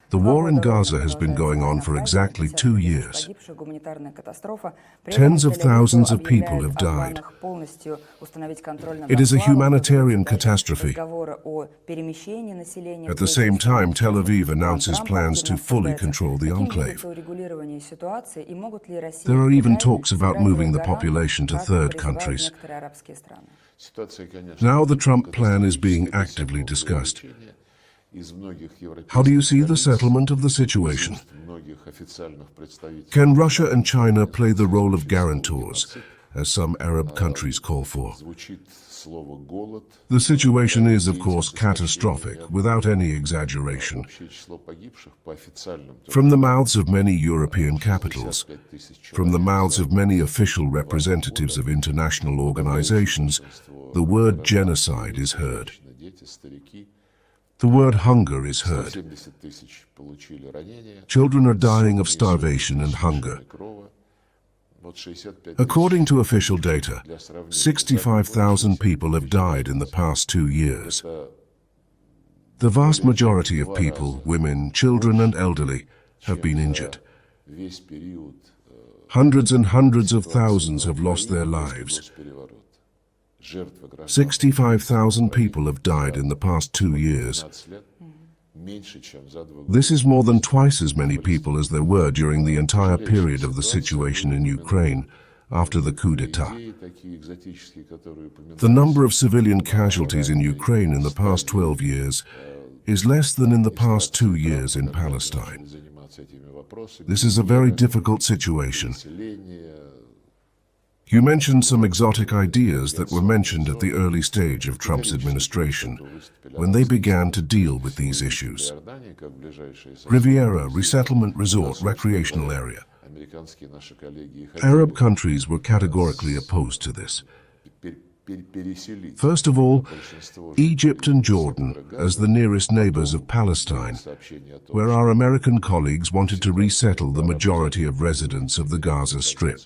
The war in Gaza has been going on for exactly 2 years. Tens of thousands of people have died. It is a humanitarian catastrophe. At the same time, Tel Aviv announces plans to fully control the enclave. There are even talks about moving the population to third countries. Now the Trump plan is being actively discussed. How do you see the settlement of the situation? Can Russia and China play the role of guarantors, as some Arab countries call for? The situation is, of course, catastrophic, without any exaggeration. From the mouths of many European capitals, from the mouths of many official representatives of international organizations, the word genocide is heard. The word hunger is heard. Children are dying of starvation and hunger. According to official data, 65,000 people have died in the past 2 years. The vast majority of people, women, children and elderly, have been injured. Hundreds and hundreds of thousands have lost their lives. 65,000 people have died in the past 2 years. This is more than twice as many people as there were during the entire period of the situation in Ukraine after the coup d'etat. The number of civilian casualties in Ukraine in the past 12 years is less than in the past 2 years in Palestine. This is a very difficult situation. You mentioned some exotic ideas that were mentioned at the early stage of Trump's administration, when they began to deal with these issues. Riviera, resettlement resort, recreational area. Arab countries were categorically opposed to this. First of all, Egypt and Jordan, as the nearest neighbors of Palestine, where our American colleagues wanted to resettle the majority of residents of the Gaza Strip.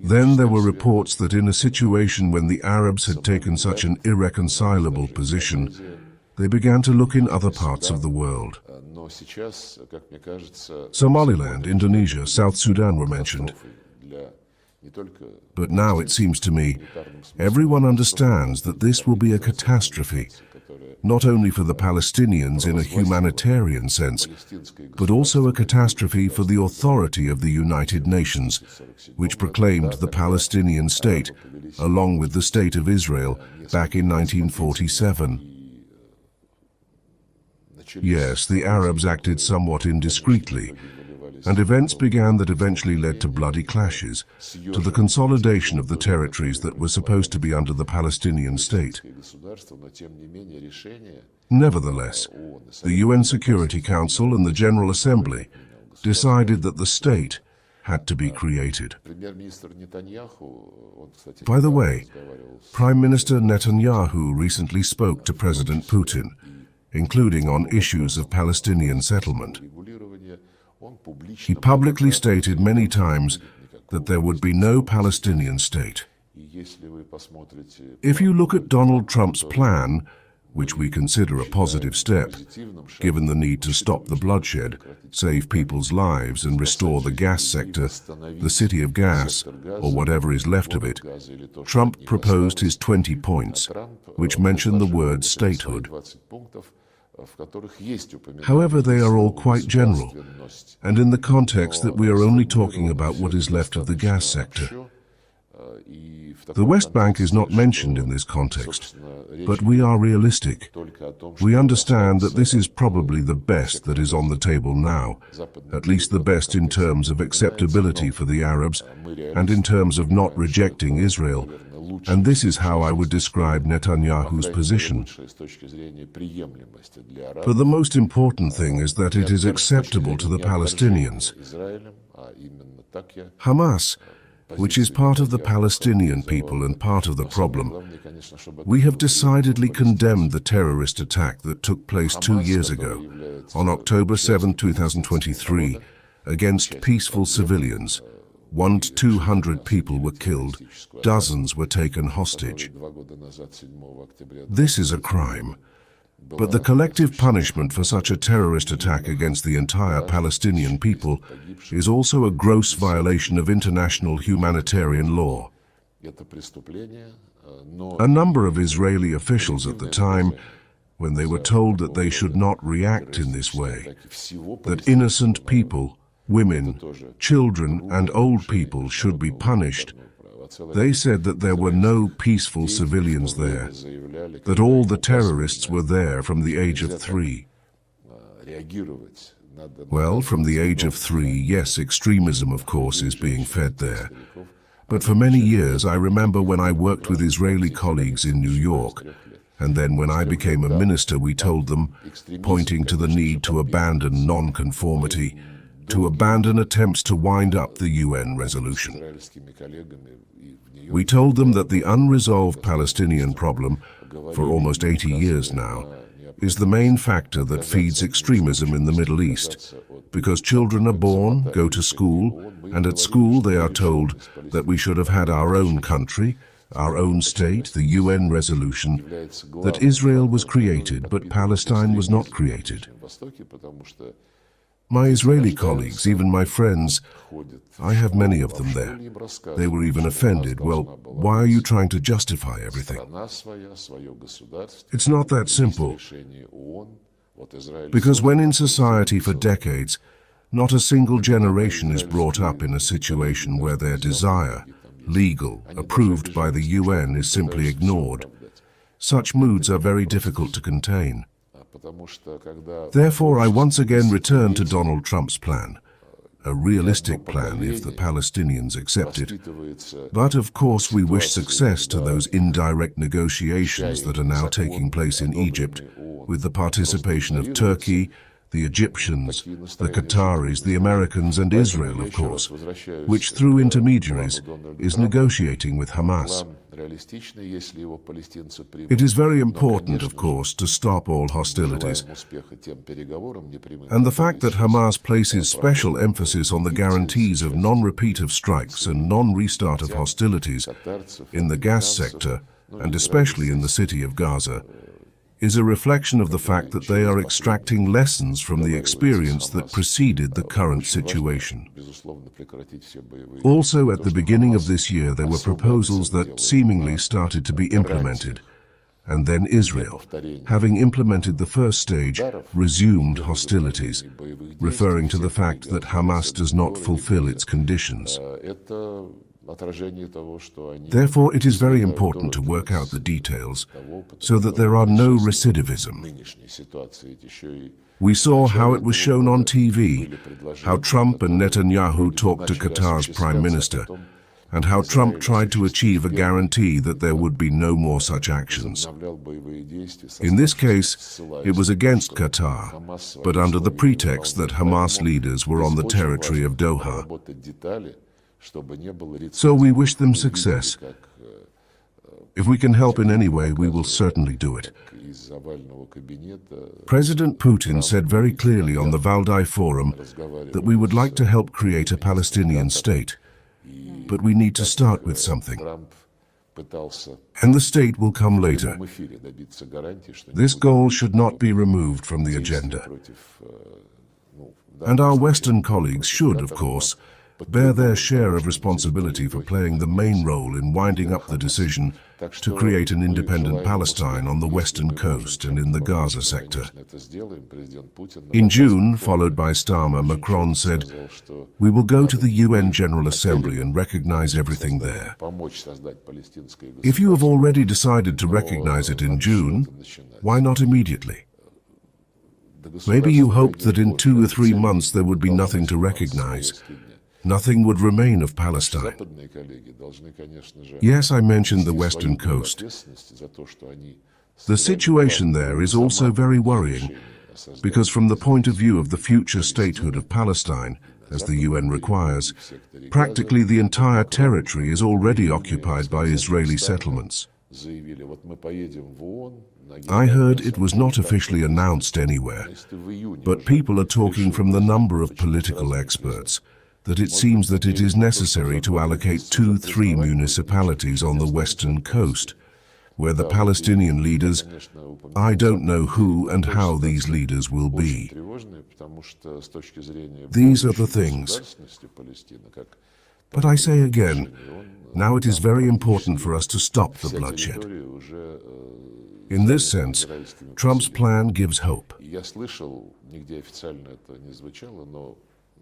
Then there were reports that in a situation when the Arabs had taken such an irreconcilable position, they began to look in other parts of the world. Somaliland, Indonesia, South Sudan were mentioned. But now it seems to me, everyone understands that this will be a catastrophe, not only for the Palestinians in a humanitarian sense, but also a catastrophe for the authority of the United Nations, which proclaimed the Palestinian state, along with the State of Israel, back in 1947. Yes, the Arabs acted somewhat indiscreetly, and events began that eventually led to bloody clashes, to the consolidation of the territories that were supposed to be under the Palestinian state. Nevertheless, the UN Security Council and the General Assembly decided that the state had to be created. By the way, Prime Minister Netanyahu recently spoke to President Putin, including on issues of Palestinian settlement. He publicly stated many times that there would be no Palestinian state. If you look at Donald Trump's plan, which we consider a positive step, given the need to stop the bloodshed, save people's lives and restore the gas sector, the city of gas, or whatever is left of it, Trump proposed his 20 points, which mention the word statehood. However, they are all quite general, and in the context that we are only talking about what is left of the gas sector. The West Bank is not mentioned in this context, but we are realistic. We understand that this is probably the best that is on the table now, at least the best in terms of acceptability for the Arabs and in terms of not rejecting Israel, and this is how I would describe Netanyahu's position. But the most important thing is that it is acceptable to the Palestinians. Hamas, which is part of the Palestinian people and part of the problem, we have decidedly condemned the terrorist attack that took place 2 years ago, on October 7, 2023, against peaceful civilians. 100 to 200 people were killed, dozens were taken hostage. This is a crime. But the collective punishment for such a terrorist attack against the entire Palestinian people is also a gross violation of international humanitarian law. A number of Israeli officials at the time, when they were told that they should not react in this way, that innocent people, women, children and old people should be punished, they said that there were no peaceful civilians there, that all the terrorists were there from the age of 3. Well, from the age of 3, yes, extremism, of course, is being fed there. But for many years, I remember when I worked with Israeli colleagues in New York, and then when I became a minister, we told them, pointing to the need to abandon non-conformity, to abandon attempts to wind up the UN resolution. We told them that the unresolved Palestinian problem, for almost 80 years now, is the main factor that feeds extremism in the Middle East, because children are born, go to school, and at school they are told that we should have had our own country, our own state, the UN resolution, that Israel was created, but Palestine was not created. My Israeli colleagues, even my friends, I have many of them there. They were even offended. Well, why are you trying to justify everything? It's not that simple. Because when in society for decades, not a single generation is brought up in a situation where their desire, legal, approved by the UN, is simply ignored, such moods are very difficult to contain. Therefore, I once again return to Donald Trump's plan, a realistic plan if the Palestinians accept it. But of course we wish success to those indirect negotiations that are now taking place in Egypt, with the participation of Turkey, the Egyptians, the Qataris, the Americans and Israel, of course, which through intermediaries is negotiating with Hamas. It is very important, of course, to stop all hostilities. And the fact that Hamas places special emphasis on the guarantees of non-repeat of strikes and non-restart of hostilities in the gas sector, and especially in the city of Gaza, is a reflection of the fact that they are extracting lessons from the experience that preceded the current situation. Also, at the beginning of this year, there were proposals that seemingly started to be implemented, and then Israel, having implemented the first stage, resumed hostilities, referring to the fact that Hamas does not fulfill its conditions. Therefore, it is very important to work out the details so that there are no recidivism. We saw how it was shown on TV, how Trump and Netanyahu talked to Qatar's Prime Minister, and how Trump tried to achieve a guarantee that there would be no more such actions. In this case, it was against Qatar, but under the pretext that Hamas leaders were on the territory of Doha. So we wish them success. If we can help in any way, we will certainly do it. President Putin said very clearly on the Valdai Forum that we would like to help create a Palestinian state, but we need to start with something. And the state will come later. This goal should not be removed from the agenda. And our Western colleagues should, of course, bear their share of responsibility for playing the main role in winding up the decision to create an independent Palestine on the western coast and in the Gaza sector. In June, followed by starmer, Macron said, "We will go to the UN General Assembly and recognize everything there." If you have already decided to recognize it in June, why not immediately? Maybe you hoped that in 2 or 3 months there would be nothing to recognize. Nothing would remain of Palestine. Yes, I mentioned the western coast. The situation there is also very worrying, because from the point of view of the future statehood of Palestine, as the UN requires, practically the entire territory is already occupied by Israeli settlements. I heard it was not officially announced anywhere, but people are talking from the number of political experts that it seems that it is necessary to allocate 2-3 municipalities on the western coast, where the Palestinian leaders, I don't know who and how these leaders will be. These are the things. But I say again, now it is very important for us to stop the bloodshed. In this sense, Trump's plan gives hope. Я слышал, нигде официально это не звучало, но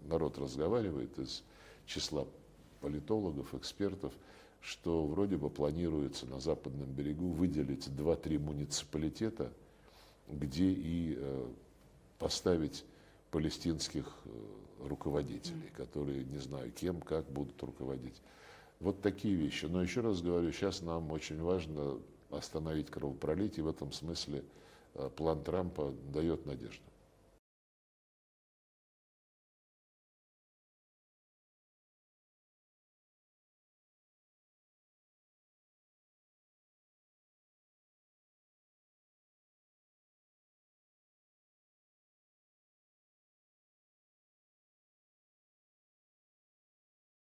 народ разговаривает из числа политологов, экспертов, что вроде бы планируется на западном берегу выделить 2-3 муниципалитета, где и поставить палестинских руководителей, которые, не знаю, кем, как будут руководить. Вот такие вещи. Но еще раз говорю, сейчас нам очень важно остановить кровопролитие. В этом смысле план Трампа дает надежду.